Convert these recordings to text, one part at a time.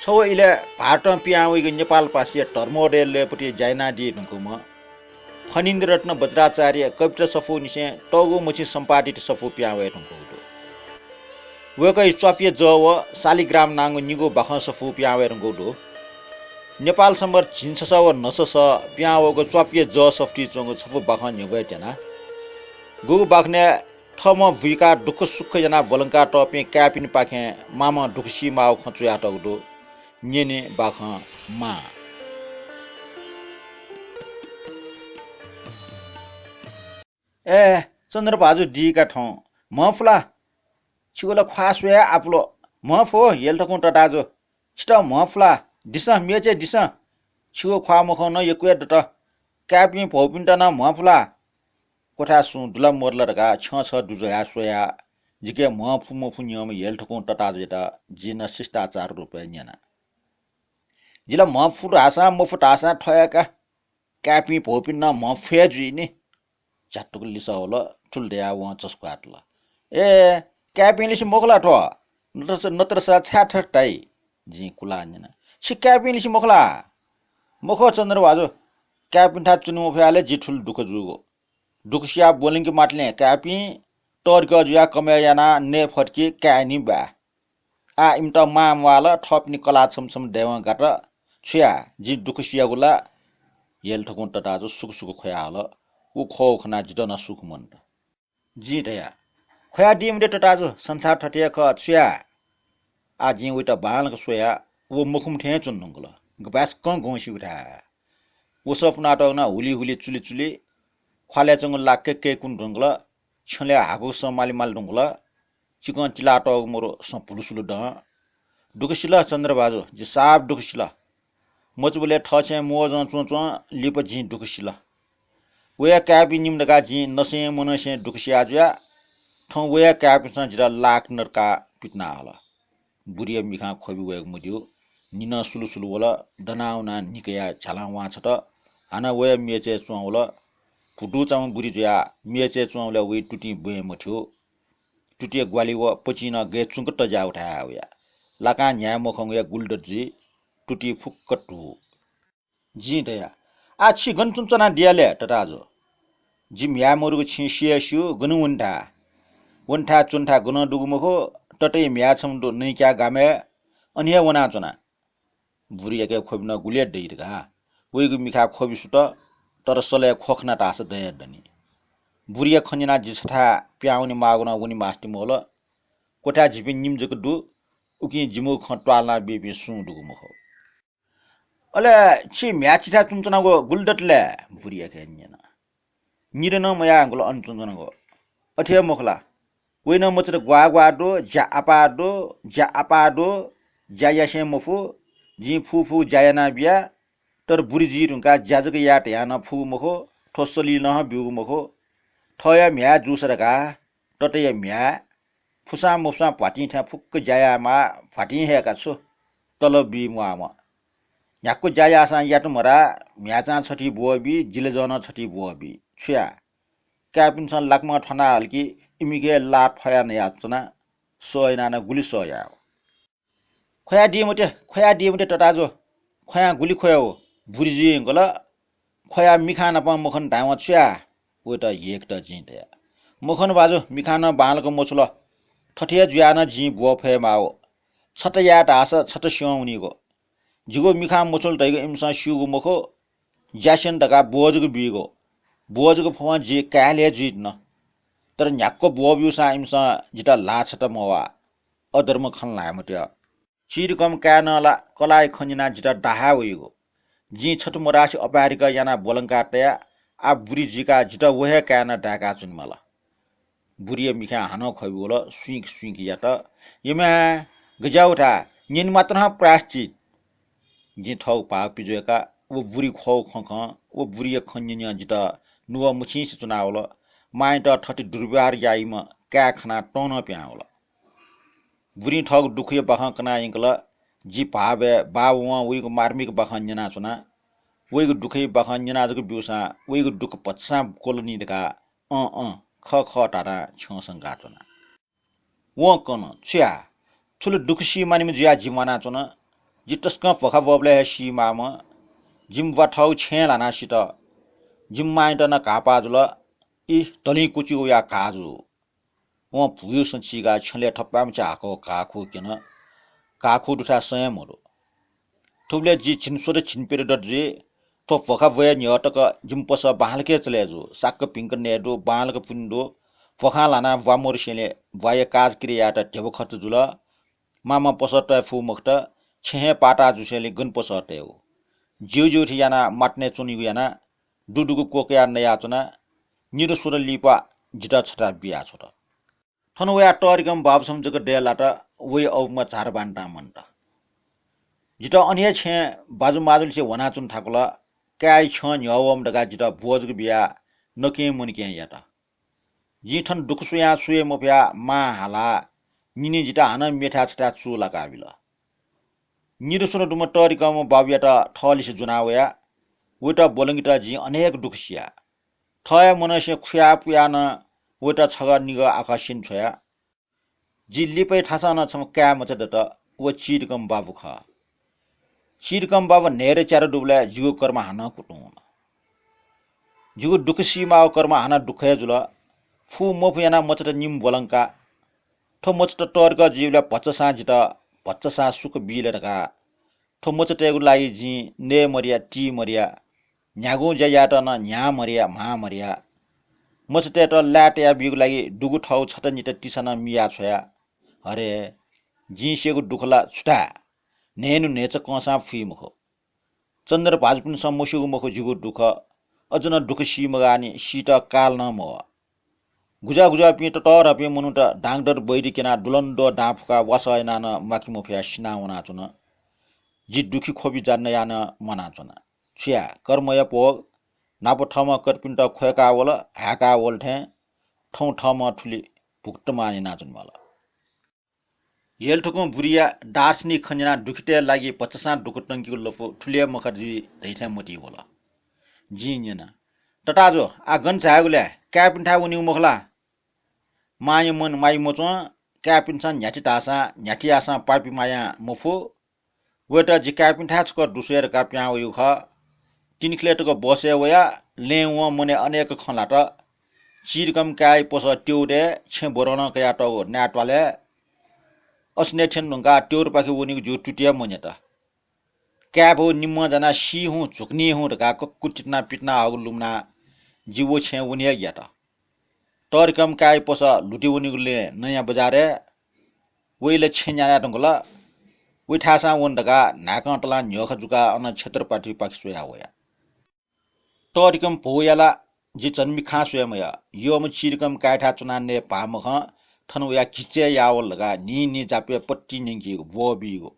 छौ इले भाट पियाउइको नेपाल पासिया टर्मोडेलपट्टि जाइना दिनुकोमा फनिन्द्र रत्न वज्राचार्य कविता सफु निसे टगु मुछि सम्पादित सफु पियावे नुको वेकै स्वाफिय जव शालिग्राम नांगु निगो बख सफु पियावे नुको नेपाल सम्बर झिन्ससव नसस पियावको स्वाफिय ज सफ्टी चंगु सफु बख न्यवे जना गु बखने थम भुइका दुख सुख जना वलंका टपे क्यापिन पाखे मामा दुखसी माउ खचुया टगदो न्यने बाख मा ए चन्द्रबाजु डीका ठौ मफला छिगोला ख्वासवे आफलो मफो हेल्टको टटाजो छिट मफला दिस मेचे दिस छिगो ख्वा मखो न यकुए दट क्यापि भौपिन्ट न मफला कोठा सु दुला मोरलरगा छ दुजया सोया जिके मफु मफु नियम हेल्टको टटाजो जेटा जिन शिष्टाचार रुपे न्याना जिला मफु रासा मफु टासा ठयाका क्यापि भौपिन न मफे जुइने चाटुक लिस होला ठुलदेया व चस्क्वाट ल ए क्यापि लिस मोखला ठो नत्र सा छाठ टाइ जि कुला न्याना छि क्यापि लिस मोखला मखो चन्द्र बाजो क्यापि ठा चुनु फेले जिठुल दुख जुगो दुखसिया बोलिङ माटले क्यापि टर्क जुया कमयाना ने फटकी क्यानी बा आ इमटा मामवाला थपनी कला छमछम देवा गाट छुया जि दुखसिया गुला येल ठकुन टटाजो सुख सुख खोया हल उ खो खना जिदन सुख मन जि दया खोया डिम दे टटाजो संसार ठटिया ख छुया आ जि उटा बाल क सोया वो मुखम ठे चुन्नुगला गबास कं गोसी उठा वो सब नाटक न हुली हुली चुली चुली ख्वाले चंग लाके के कुन ढंगला छले हागो समाली माल ढंगला चिकन चिलाटो मोरो सपुलुसुलु ड दुखसिला चन्द्रबाजु जि साफ दुखसिला मचबुले ठछे मोज चोचो लिप जि दुखसिला वे क्यापि निम दगा जि नसे मनसे दुखसिया जुया ठौ वे क्यापि स जिरा लाख नरका पिटना होला बुरिया मिखा खोबि वे मुदियो निन सुलुसुलु होला दनाउना निकया छला वा छ त हाना वे मेचे चोला फुटु चाउ बुरी जुया मेचे चोला वे टुटी बे मथ्यो टुटिए ग्वाली व पचिन गे चुंकट जा उठा होया लाका न्या मखंग या गुल्डर जी टुटी फुक्कटु जी दया आ छि गन चुंचना दियाले टटाजो जिम या मोरु छि सियसु गनु वन्ठा चुन्ठा गन दुगुमखो टटै म्या छमदो नै क्या गामे अनिया वना चना बुरी के खोबिन गुले दैरगा वेगु मिखा खोबि सुत तर सले खोखना टास दया दनी बुरिया खनिना जिसथा प्याउनी मागुना उनी मास्टी मोल कोठा झिपि निमजक दु उकि जिमु खटवालना बेबी सु दुगु मखो अले छि म्याचिथा चुमचनागो गुल्डटले बुरिया के न्यना निरन मया अंगल अनचुनगो अठे मखला वेन मचर ग्वाग्वाडो जा अपाडो जायासे मफु जि फुफु जायना बिया तर बुरिजी रुका जाजक याट याना फु मखो ठोसली न बिउ मखो ठया म्या जुसरका टटय म्या फुसा मुसा पाटी था फुक्क जायामा फाटी हेका छु तल बि मुआमा याको जाया सा याट मरा म्याचा छठी बोबी जिलजन छठी बोबी छुया क्यापिन सन लाकमा ठना हल्की इमिगे ला ठया न याचना सोयना न गुली सोया खोया दिमते टटाजो खोया गुली खोयो बुरिजी गला खोया मिखाना प मखन डावा छुया वेटा एक त जिते मखन बाजो मिखाना बालको मोचल ठठिया जुयाना जि बोफे माओ छटया टास छट स्यौनीको जिगो मिखा मोचल दैगो इमसा सिउगो मखो ज्यासन दगा बोजगो फवा जे काले जिन तर न्याक्को बोब्युसा इमसा जिता ला छट मवा अधर्म खन लामट्या चिरकम कानला कलाय खनिना जिता डाहा वइगो जि छट मरासी अपारिका याना बोलंकाटया आ बुरी जिका जिता वहे काना डाका चुनमाला बुरिया मिखा हानो खबिगोला स्विक यात यमा गजाउटा निन मात्र प्राश्चित जि ठौ पा पिजोका वो बुरी खौ खख वो बुरिया खन्यन्या जिता नुवा मुछिस चुनावला माइट ठटी दुर्व्यवहार याइमा का खना टोन प्यावला बुरी ठग दुखय बख कना इंकला जि पाबे बाववा उइको मार्मिक बखन्यना चुना उइको दुखै बखन्यना जको बिउसा उइको दुख पच्चा कोलोनी दका ख टाटा छसंगा चुना वो कन छ्या ठुलो दुखसी मानिम जुया जीवना चुना जिटस्क फखा बबले सी माम जिम वाठाउ छे लाना सित जिम माइट न कापा जुल इ तली कुची या काजु व पुयु संचिगा छले ठप्पाम चाको काखु किन काखु दुठा स्वयंहरु थुबले जी छिनसोर छिनपेर दजे तो फखा वया न्यटक जिम पस बालके चलेजु साक्क पिंक नेडु बालक पुन्दो फखा लाना वामोर सेले वाय काज क्रिया त ढेबो खर्च जुल मामा पसट फु मखट छे पाटा जुसेले गन पसटे हो जिउ जिउ ठियाना माट्ने चुनि याना दुडुगु कोकया नया चुना निरो सुर लिपा जिटा छटा बिया छोट थन वया टरिकम बाब समजक डेलाट वे औमा चार बान्टा मन्ट जिटा अन्य छे बाजु माजुल से वना चुन ठाकुला काय छ न्यवम डगा जिटा भोजक बिया नके मुनके याटा जिठन दुखसुया सुए मोप्या मा हाला निने जिटा हान मेठा छटा चु लगाबिला निरो सुर दुम टरिकम बाबियाटा थलिस जुनावया वटा बोलंगिटा जी अनेक दुखसिया थय मनसे खुया पुयान वटा छगा निग आकाशिन छया जी लिपै ठासा न छम क्या मचदत व चिरकम बाबु ख चिरकम बाबु नेरे चार डुबला जुगु कर्म हान कुटुन जुगु दुखसी माव कर्म हान दुखय जुल फु मोफयाना मचट निम बोलंका थो मचट टर्क जीवला पचसा जिता पचसा सुख बिलरका थो मचटेगु लागि जी ने मरिया टी मरिया न्यागु जयाट न न्या मरिया मा मरिया मचटे त लाट या बिगु लागि दुगु ठौ छट निट टिसन मिया छया अरे जी सेगु दुखला छुटा नेनु नेच कसा फुइ मुखो चन्द्र भाजपुन समोसुगु मुखो जुगु दुख अजन दुख सी मगानी सीट काल न म गुजा गुजा पि त टर पि मनुट डाङडर बैरी केना दुलन्डो डाफका वसयना न माकी मोफिया सिना वना चुन जी दुखी खोबी जान्न यान मना चुन छिया कर्मय पोग नाप ठम करपिन्ट खोयका वल हाका वलठे ठौ ठम ठुली भुक्त माने नाचुन मला येलठुको बुरिया दार्शनिक खन्जना दुखिटे लागि 50 दुखटंकीको लफो ठुलिया मखर्जी दैठा मोटी होला जिन्यना टटाजो आ गन चागुले क्यापिन्ठा उनी मखला माय मन माई मोचो क्यापिन्सन न्याटी टासा न्याटी आसा पापी माया मफु वेटा जि क्यापिन्ठा छको दुसेर का प्याउ यु ख तिनखलेटको बसे वया लेव मने अनेक खलाट चिरकम काय पोस ट्युडे छे बोरन कया टगो नाटवाले अस्ने ठेन नुंगा ट्योर पाखे उनीको जु टुटिया मन्यता क्याब हो निम्म जना सी हूँ झुक्नी हूँ ढका कक्कु चिटना पिटना हगु लुम्ना जीवो छे उनी याता टरकम काय पोस लुटी उनीगुले नयाँ बजारे वइले छेन्याना ढंगला उठासा वन ढका नाकटला न्यख जुका अन क्षेत्रपाटी पाखसुया होया टरकम पोयाला जी जन्मी खासुयामया योम चिरकम काठा चुनाने पामख थनवया खिचे यावल लगा नि जापे पट्टी निंगी वो बिगो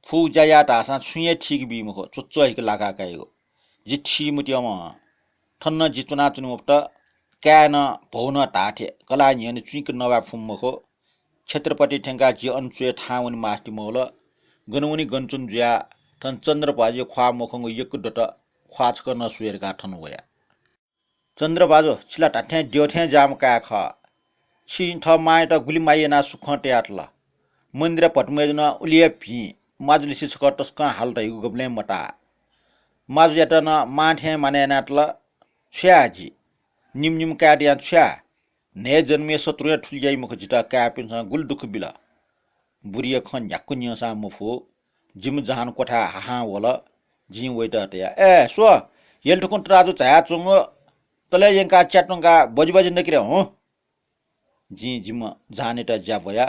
फु जाया टासा छुये ठीक बि मखो चुच्चो हिक लागा काइगो जि ठी मुटियम थन्न जि चुना चुनुप्ट क्यान भौन टाठे कला नियन चुइक नवा फुम मखो क्षेत्रपति ठेंगा जि अनचुए ठाउन मास्टी मोल गनुनी गन्चुन जुया थन चन्द्र बाजे ख्वा मखंगो यक डट ख्वाचक न सुएरका थन वया चन्द्र बाजो छिला टाठे ड्योठे जाम का ख छिन ठ माय त गुली मायना सुखटे आटला मन्दिर पटमेजन उलिए भि माजुली सिसक टस्क हालटा यु गबले मटा माजु याटन माठे माने नाटला छ्याजी निम निम काडिया छ्या ने जन्मे सत्रुया ठुलियाई मुख जिता क्यापिन गुल दुख बिला बुरिया खन याक्कु न्यसा मुफो जिम जहान कोठा हाहा वला जि वेटा तया ए सो यल ठकुन ट्राजु छया चुङ तले यंका च्याटंगा बजबज नकिरे हो जी जिम जानेटा ज्यावया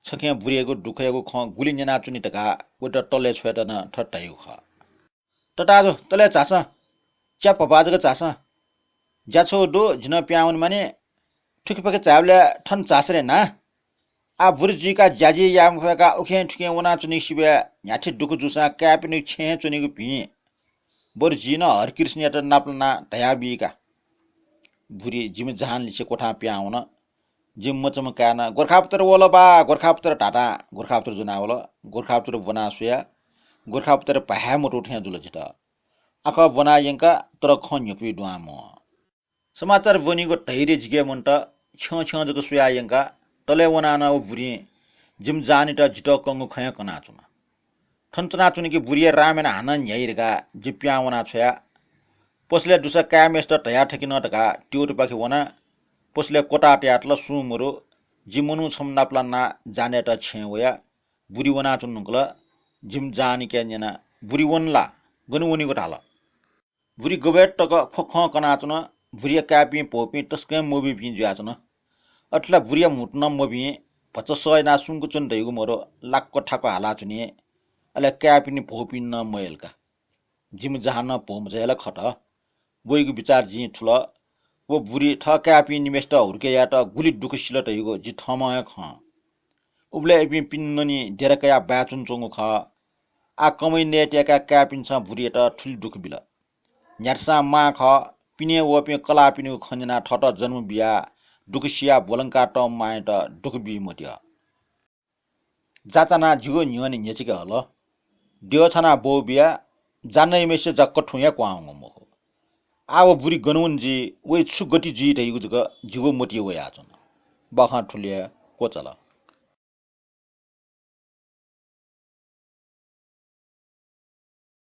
छके बुरिएको दुखएको ख गुली न्याना चुनि टका वटा टले छ्वेटा न ठट्टायु ख टटाजो तले चास च्याप बाजको चास ज्याछो दो जिन प्याउन माने ठुकपके चावले ठन चासरे ना आ बुरजीका ज्याजी याम खका उखे ठुके वना चुनि सिबे न्याठी दुख जुसा क्यापिनि छे चुनिको भि बुरजी न हर कृष्ण यात नाप्लना दयाबीका बुरी जिम जहान लिसे कोठा प्याउन जिम मचम काना गोरखापत्र वला बा गोरखापत्र टाटा गोरखापत्र जुनावल गोरखापत्र वनासुया गोरखापत्र पहा मोटो ठ्या जुल जिता आख वना यंका तर खन युपी दुआम समाचार वनीको धैर्य जिगे मन्ट छ छ जको सुया यंका तले वना न बुरी जिम जानिटा जित कंगु खय कना चुना ठन्चना चुनिकी बुरिया रामेन हान न्याइरका जिप्यावना छोया पसले दुसा कामेस्ट तया ठकिन टका ट्युर पाखि वना पसले कोटा ट्याटल सुमुरो जिमुनु छमनाप्ला ना जाने त छेवया बुरी वना चुन्नुकल जिम जानी के न्याना बुरी वनला गनुवनी गोटाल बुरी गबेट टक खख कनाचुन बुरिया कापी पोपी तस्के मोबी पि ज्याचुन अट्ला बुरिया मुट्न मोबी भचसय ना सुनको चुन दैगु मरो लाक्को ठाको हाला चुने अले कापिनी पोपी न मयलका जिम जहान पोम जयला खट बोइगु विचार जी ठुल वो बुरी ठ कापी निमेष्ट हुर्के या त गुली दुखसिल तैगु जि ठमय ख उब्ले एपि पिन्ननी डेरकया बाचुन चोंगु ख आ कमै नेटेका कापिन छ बुरी त ठुल दुख बिल न्यार्सा मा ख पिने वपे कला पिनु खन्जना ठट जन्म बिया दुखसिया बोलंका त माय त दुख बि मोट्या जातना जिगो न्यनि न्यचिके हल दियो छना बो बिया जानै मेसे जक्क ठुया क्वांग मो आव बुरी गनुन जी वइ छु गति जी तैगु जग जिगो मोटियो वया छन बखा ठुलिया कोचला